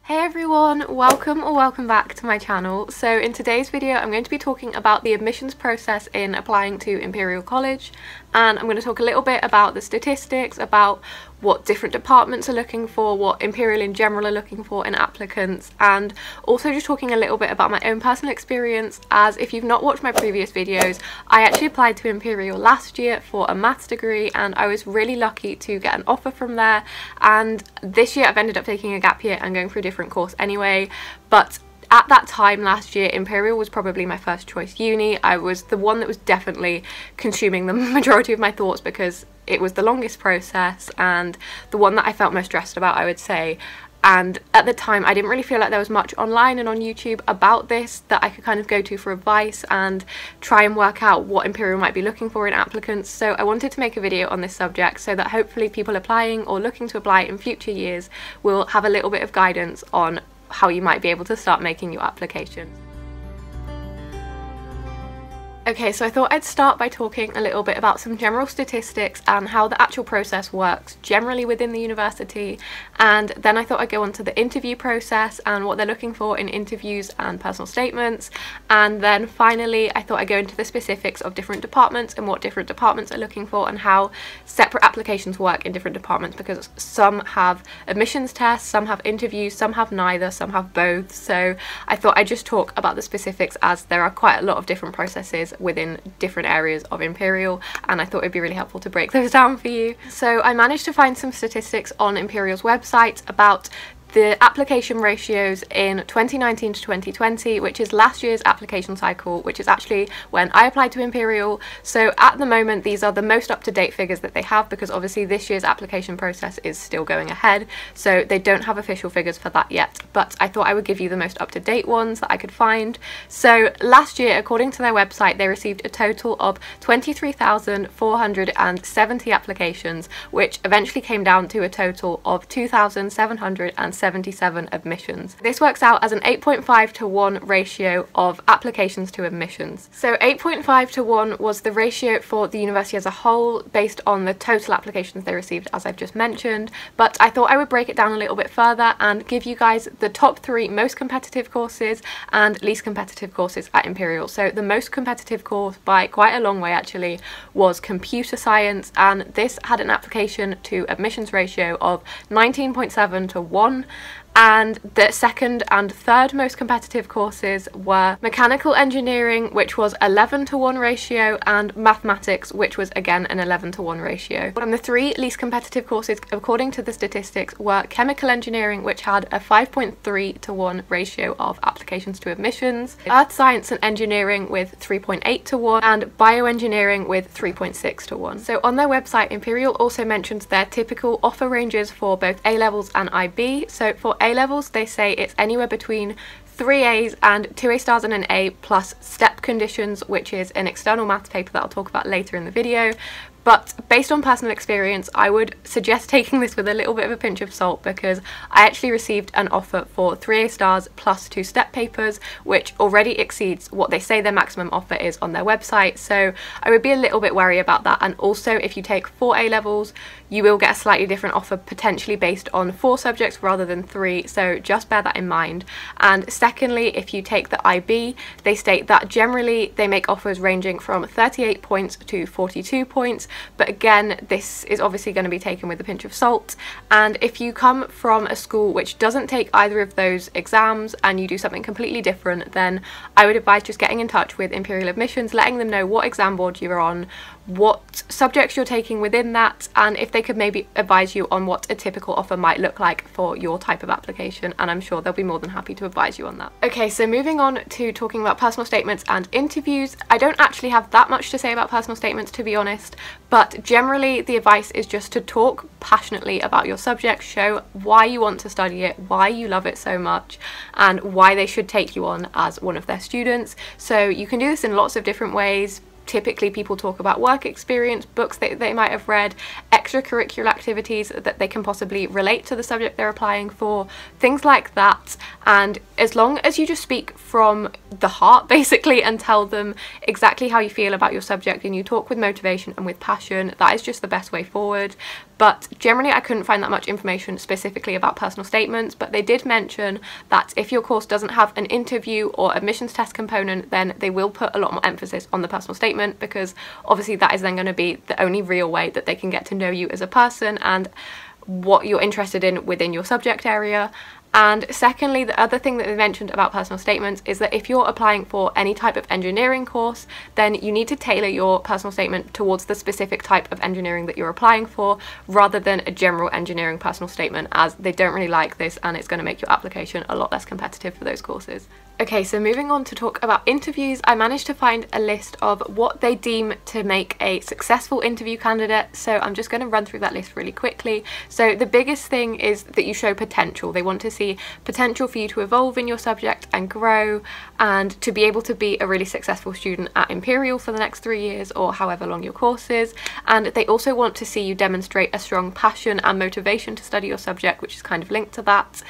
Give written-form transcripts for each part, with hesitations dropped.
Hey everyone, welcome back to my channel. So in today's video I'm going to be talking about the admissions process in applying to Imperial College, and I'm going to talk a little bit about the statistics, about what different departments are looking for, what Imperial in general are looking for in applicants, and also just talking a little bit about my own personal experience, as if you've not watched my previous videos, I actually applied to Imperial last year for a maths degree and I was really lucky to get an offer from there, and this year I've ended up taking a gap year and going for a different course anyway. But at that time last year, Imperial was probably my first choice uni. I was the one that was definitely consuming the majority of my thoughts because it was the longest process and the one that I felt most stressed about, I would say. And at the time I didn't really feel like there was much online and on YouTube about this that I could kind of go to for advice and try and work out what Imperial might be looking for in applicants. So I wanted to make a video on this subject so that hopefully people applying or looking to apply in future years will have a little bit of guidance on how you might be able to start making your application. Okay, so I thought I'd start by talking a little bit about some general statistics and how the actual process works generally within the university, and then I thought I'd go on to the interview process and what they're looking for in interviews and personal statements, and then finally I thought I'd go into the specifics of different departments and what different departments are looking for and how separate applications work in different departments, because some have admissions tests, some have interviews, some have neither, some have both. So I thought I'd just talk about the specifics as there are quite a lot of different processes within different areas of Imperial, and I thought it'd be really helpful to break those down for you. So I managed to find some statistics on Imperial's website about the application ratios in 2019 to 2020, which is last year's application cycle, which is actually when I applied to Imperial. So at the moment these are the most up-to-date figures that they have, because obviously this year's application process is still going ahead, so they don't have official figures for that yet, but I thought I would give you the most up-to-date ones that I could find. So last year, according to their website, they received a total of 23,470 applications, which eventually came down to a total of 2,777 admissions. This works out as an 8.5 to 1 ratio of applications to admissions. So 8.5 to 1 was the ratio for the university as a whole based on the total applications they received, as I've just mentioned, but I thought I would break it down a little bit further and give you guys the top 3 most competitive courses and least competitive courses at Imperial. So the most competitive course by quite a long way actually was computer science, and this had an application to admissions ratio of 19.7 to 1. And the second and third most competitive courses were mechanical engineering, which was 11 to 1 ratio, and mathematics, which was again an 11 to 1 ratio. And the 3 least competitive courses, according to the statistics, were chemical engineering, which had a 5.3 to 1 ratio of applications to admissions, earth science and engineering with 3.8 to 1, and bioengineering with 3.6 to 1. So on their website, Imperial also mentions their typical offer ranges for both A-levels and IB. So for A-levels, they say it's anywhere between 3 A's and 2 A stars and an A plus step conditions, which is an external maths paper that I'll talk about later in the video. But based on personal experience, I would suggest taking this with a little bit of a pinch of salt, because I actually received an offer for 3 A stars plus 2 step papers, which already exceeds what they say their maximum offer is on their website. So I would be a little bit wary about that. And also, if you take 4 A levels, you will get a slightly different offer, potentially based on 4 subjects rather than 3. So just bear that in mind. And secondly, if you take the IB, they state that generally they make offers ranging from 38 points to 42 points. But again, this is obviously going to be taken with a pinch of salt, and if you come from a school which doesn't take either of those exams and you do something completely different, then I would advise just getting in touch with Imperial Admissions, letting them know what exam board you're on, what subjects you're taking within that, and if they could maybe advise you on what a typical offer might look like for your type of application, and I'm sure they'll be more than happy to advise you on that. Okay, so moving on to talking about personal statements and interviews. I don't actually have that much to say about personal statements, to be honest, but generally the advice is just to talk passionately about your subject, show why you want to study it, why you love it so much, and why they should take you on as one of their students. So you can do this in lots of different ways. Typically people talk about work experience, books that they might have read, extracurricular activities that they can possibly relate to the subject they're applying for, things like that. And as long as you just speak from the heart basically and tell them exactly how you feel about your subject and you talk with motivation and with passion, that is just the best way forward. But generally I couldn't find that much information specifically about personal statements, but they did mention that if your course doesn't have an interview or admissions test component, then they will put a lot more emphasis on the personal statement, because obviously that is then going to be the only real way that they can get to know you as a person and what you're interested in within your subject area. And secondly, the other thing that they mentioned about personal statements is that if you're applying for any type of engineering course, then you need to tailor your personal statement towards the specific type of engineering that you're applying for, rather than a general engineering personal statement, as they don't really like this and it's going to make your application a lot less competitive for those courses. Okay, so moving on to talk about interviews, I managed to find a list of what they deem to make a successful interview candidate. So I'm just going to run through that list really quickly. So the biggest thing is that you show potential. They want to see potential for you to evolve in your subject and grow, and to be able to be a really successful student at Imperial for the next 3 years or however long your course is. And they also want to see you demonstrate a strong passion and motivation to study your subject, which is kind of linked to that.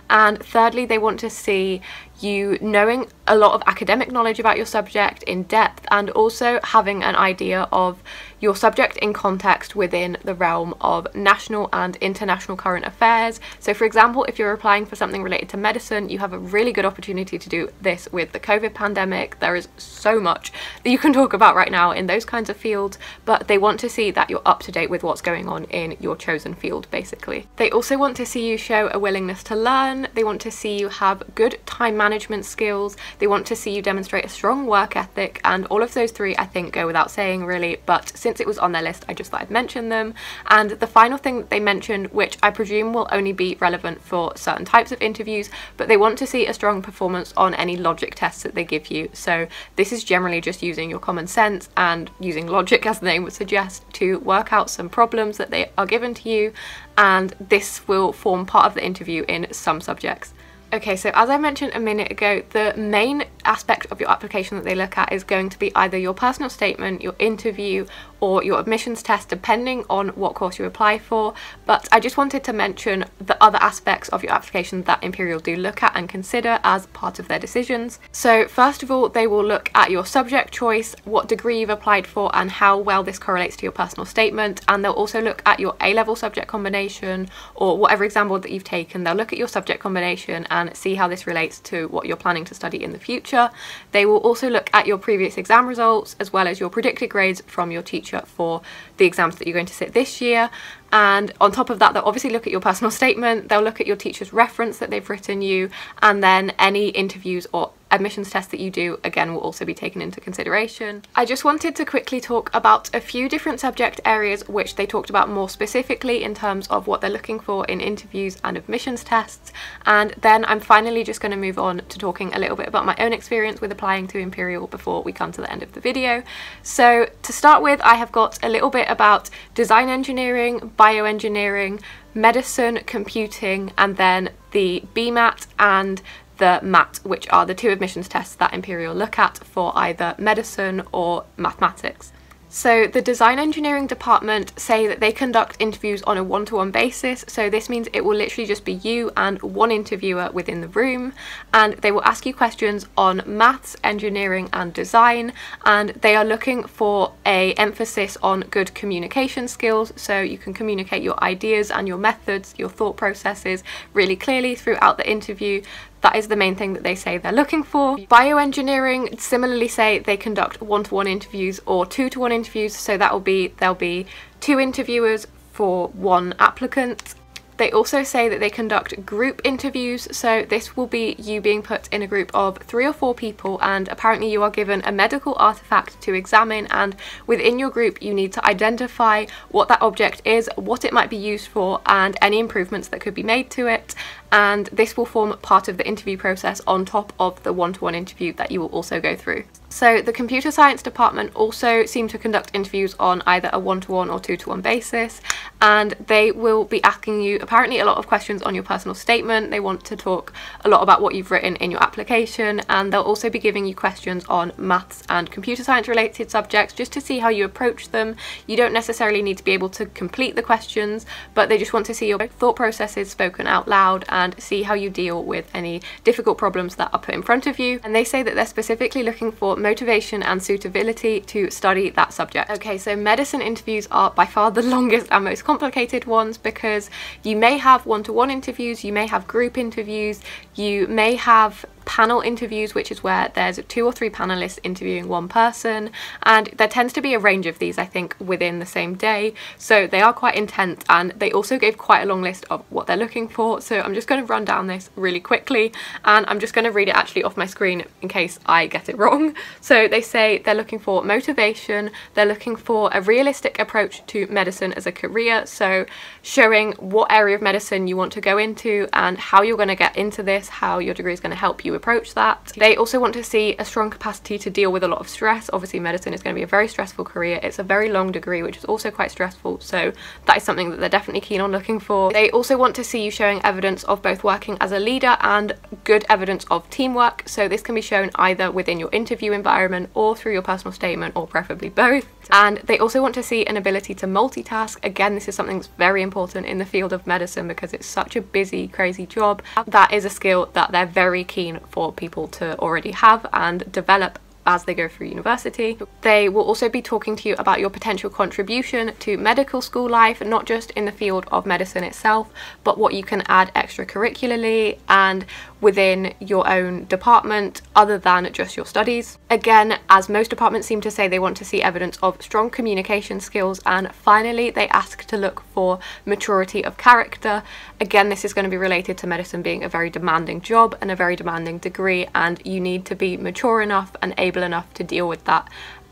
And thirdly, they want to see you knowing a lot of academic knowledge about your subject in depth, and also having an idea of your subject in context within the realm of national and international current affairs. So for example, if you're applying for something related to medicine, you have a really good opportunity to do this with the COVID pandemic. There is so much that you can talk about right now in those kinds of fields, but they want to see that you're up to date with what's going on in your chosen field basically. They also want to see you show a willingness to learn. They want to see you have good time management skills. They want to see you demonstrate a strong work ethic, and all of those three I think go without saying really, but since it was on their list I just thought I'd mention them. And the final thing that they mentioned, which I presume will only be relevant for certain types of interviews, but they want to see a strong performance on any logic tests that they give you. So this is generally just using your common sense and using logic, as the name would suggest, to work out some problems that they are given to you, and this will form part of the interview in some subjects. Okay, so as I mentioned a minute ago, the main aspect of your application that they look at is going to be either your personal statement, your interview, or your admissions test, depending on what course you apply for. But I just wanted to mention the other aspects of your application that Imperial do look at and consider as part of their decisions. So first of all, they will look at your subject choice, what degree you've applied for, and how well this correlates to your personal statement. And they'll also look at your A-level subject combination, or whatever example that you've taken. They'll look at your subject combination and see how this relates to what you're planning to study in the future. They will also look at your previous exam results, as well as your predicted grades from your teacher for the exams that you're going to sit this year. And on top of that, they'll obviously look at your personal statement, they'll look at your teacher's reference that they've written you, and then any interviews or admissions tests that you do, again, will also be taken into consideration. I just wanted to quickly talk about a few different subject areas which they talked about more specifically in terms of what they're looking for in interviews and admissions tests, and then I'm finally just going to move on to talking a little bit about my own experience with applying to Imperial before we come to the end of the video. So to start with, I have got a little bit about design engineering, bioengineering, medicine, computing, and then the BMAT and the MAT, which are the two admissions tests that Imperial look at for either medicine or mathematics. So the design engineering department say that they conduct interviews on a one-to-one basis, so this means it will literally just be you and one interviewer within the room, and they will ask you questions on maths, engineering and design, and they are looking for an emphasis on good communication skills, so you can communicate your ideas and your methods, your thought processes really clearly throughout the interview. That is the main thing that they say they're looking for. Bioengineering similarly say they conduct one-to-one interviews or two-to-one interviews, so there'll be 2 interviewers for 1 applicant. They also say that they conduct group interviews, so this will be you being put in a group of 3 or 4 people, and apparently you are given a medical artifact to examine, and within your group you need to identify what that object is, what it might be used for, and any improvements that could be made to it. And this will form part of the interview process on top of the one-to-one interview that you will also go through. So the computer science department also seem to conduct interviews on either a 1-to-1 or 2-to-1 basis, and they will be asking you apparently a lot of questions on your personal statement. They want to talk a lot about what you've written in your application, and they'll also be giving you questions on maths and computer science related subjects just to see how you approach them. You don't necessarily need to be able to complete the questions, but they just want to see your thought processes spoken out loud and see how you deal with any difficult problems that are put in front of you. And they say that they're specifically looking for motivation and suitability to study that subject. Okay, so medicine interviews are by far the longest and most complicated ones, because you may have 1-to-1 interviews, you may have group interviews, you may have panel interviews, which is where there's 2 or 3 panelists interviewing one person, and there tends to be a range of these, I think, within the same day, so they are quite intense. And they also gave quite a long list of what they're looking for, so I'm just going to run down this really quickly, and I'm just going to read it actually off my screen in case I get it wrong. So they say they're looking for motivation, they're looking for a realistic approach to medicine as a career, so showing what area of medicine you want to go into and how you're going to get into this, how your degree is going to help you approach that. They also want to see a strong capacity to deal with a lot of stress. Obviously medicine is going to be a very stressful career. It's a very long degree, which is also quite stressful, so that is something that they're definitely keen on looking for. They also want to see you showing evidence of both working as a leader and good evidence of teamwork, so this can be shown either within your interview environment or through your personal statement, or preferably both. And they also want to see an ability to multitask. Again, this is something that's very important in the field of medicine because it's such a busy, crazy job. That is a skill that they're very keen for people to already have and develop as they go through university. They will also be talking to you about your potential contribution to medical school life, not just in the field of medicine itself, but what you can add extracurricularly and within your own department other than just your studies. Again, as most departments seem to say, they want to see evidence of strong communication skills, and finally they ask to look for maturity of character. Again, this is going to be related to medicine being a very demanding job and a very demanding degree, and you need to be mature enough and able enough to deal with that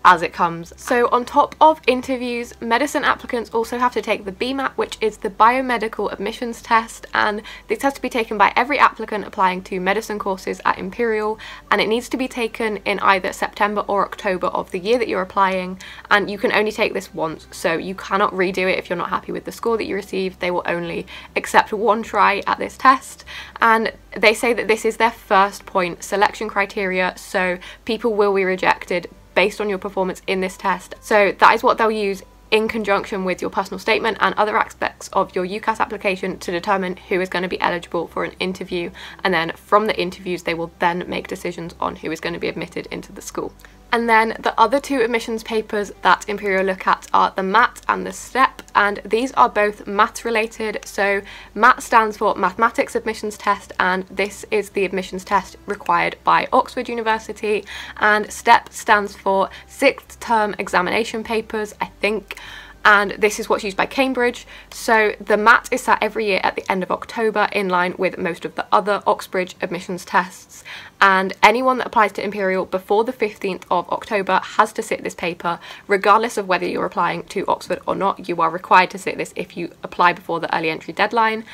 as it comes. So on top of interviews, medicine applicants also have to take the BMAT, which is the biomedical admissions test, and this has to be taken by every applicant applying to medicine courses at Imperial, and it needs to be taken in either September or October of the year that you're applying, and you can only take this once, so you cannot redo it if you're not happy with the score that you received. They will only accept one try at this test, and they say that this is their first point selection criteria, so people will be rejected based on your performance in this test. So that is what they'll use in conjunction with your personal statement and other aspects of your UCAS application to determine who is going to be eligible for an interview, and then from the interviews they will then make decisions on who is going to be admitted into the school. And then the other 2 admissions papers that Imperial look at are the MAT and the STEP, and these are both maths related. So MAT stands for Mathematics Admissions Test, and this is the admissions test required by Oxford University, and STEP stands for Sixth Term Examination Papers, I think, and this is what's used by Cambridge. So the MAT is sat every year at the end of October, in line with most of the other Oxbridge admissions tests, and anyone that applies to Imperial before the 15th of October has to sit this paper, regardless of whether you're applying to Oxford or not. You are required to sit this if you apply before the early entry deadline,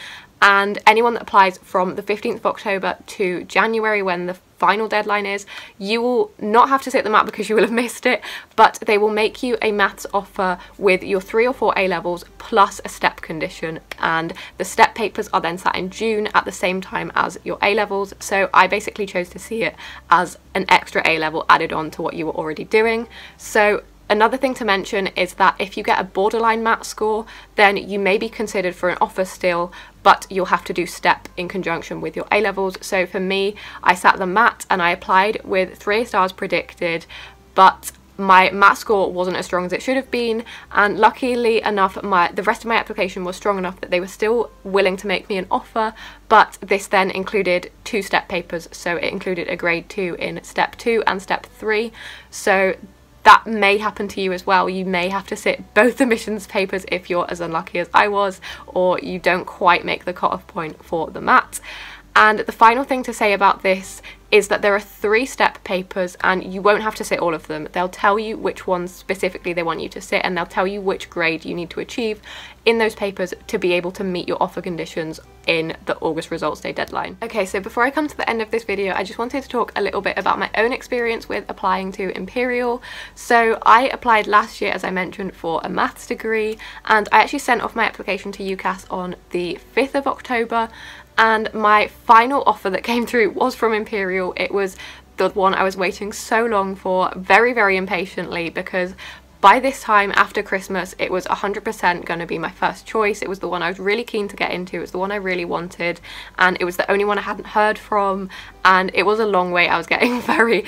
and anyone that applies from the 15th of October to January, when the final deadline is, you will not have to sit the MAT because you will have missed it, but they will make you a maths offer with your 3 or 4 A-levels plus a STEP condition, and the STEP papers are then sat in June at the same time as your A-levels, so I basically chose to see it as an extra A-level added on to what you were already doing. So another thing to mention is that if you get a borderline MAT score, then you may be considered for an offer still, but you'll have to do STEP in conjunction with your A-levels. So for me, I sat the MAT and I applied with 3 A stars predicted, but my MAT score wasn't as strong as it should have been, and luckily enough the rest of my application was strong enough that they were still willing to make me an offer. But this then included 2 STEP papers, so it included a grade 2 in Step 2 and Step 3, so that may happen to you as well. You may have to sit both admissions papers if you're as unlucky as I was, or you don't quite make the cut-off point for the MAT. And the final thing to say about this is that there are 3-step papers and you won't have to sit all of them. They'll tell you which ones specifically they want you to sit, and they'll tell you which grade you need to achieve in those papers to be able to meet your offer conditions in the August results day deadline. Okay, so before I come to the end of this video, I just wanted to talk a little bit about my own experience with applying to Imperial. So I applied last year, as I mentioned, for a maths degree, and I actually sent off my application to UCAS on the 5th of October, and my final offer that came through was from Imperial. It was the one I was waiting so long for, very, very impatiently, because by this time after Christmas it was 100% going to be my first choice. It was the one I was really keen to get into, it was the one I really wanted, and it was the only one I hadn't heard from, and it was a long wait. I was getting very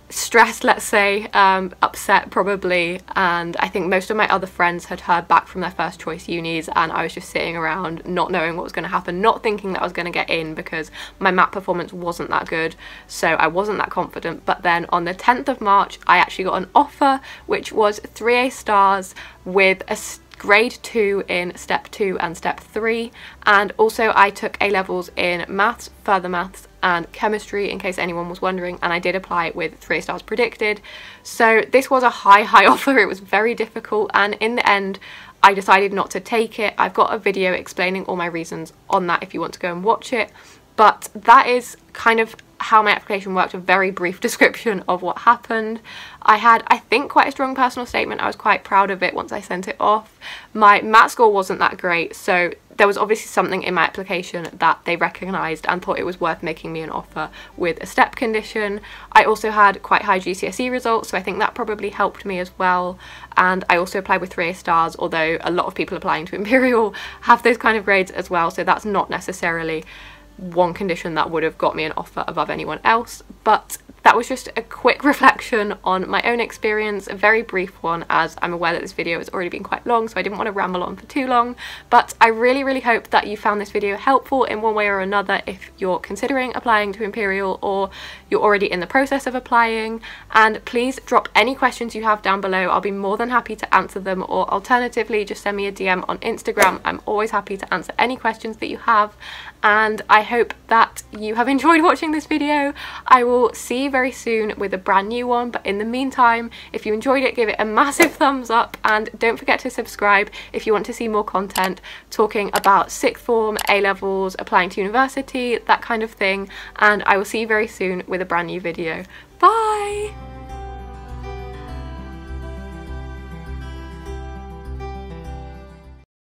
stressed, let's say, upset probably, and I think most of my other friends had heard back from their first choice unis, and I was just sitting around not knowing what was going to happen, not thinking that I was going to get in because my math performance wasn't that good, so I wasn't that confident. But then on the 10th of March I actually got an offer which was 3 A stars with a grade 2 in step 2 and step 3, and also I took A levels in maths, further maths and chemistry, in case anyone was wondering, and I did apply with 3 stars predicted. So this was a high offer. It was very difficult, and in the end I decided not to take it. I've got a video explaining all my reasons on that if you want to go and watch it, but that is kind of how my application worked, a very brief description of what happened. I had, I think, quite a strong personal statement. I was quite proud of it once I sent it off. My math score wasn't that great, so there was obviously something in my application that they recognised and thought it was worth making me an offer with a step condition. I also had quite high GCSE results, so I think that probably helped me as well. And I also applied with 3 A stars, although a lot of people applying to Imperial have those kind of grades as well, so that's not necessarily one condition that would have got me an offer above anyone else. But that was just a quick reflection on my own experience, a very brief one, as I'm aware that this video has already been quite long, so I didn't want to ramble on for too long. But I really hope that you found this video helpful in one way or another if you're considering applying to Imperial or you're already in the process of applying. And please drop any questions you have down below. I'll be more than happy to answer them, or alternatively just send me a DM on Instagram. I'm always happy to answer any questions that you have. And I hope that you have enjoyed watching this video. I will see you very soon with a brand new one, but in the meantime, if you enjoyed it, give it a massive thumbs up, and don't forget to subscribe if you want to see more content talking about sixth form, A levels, applying to university, that kind of thing. And I will see you very soon with a brand new video. Bye!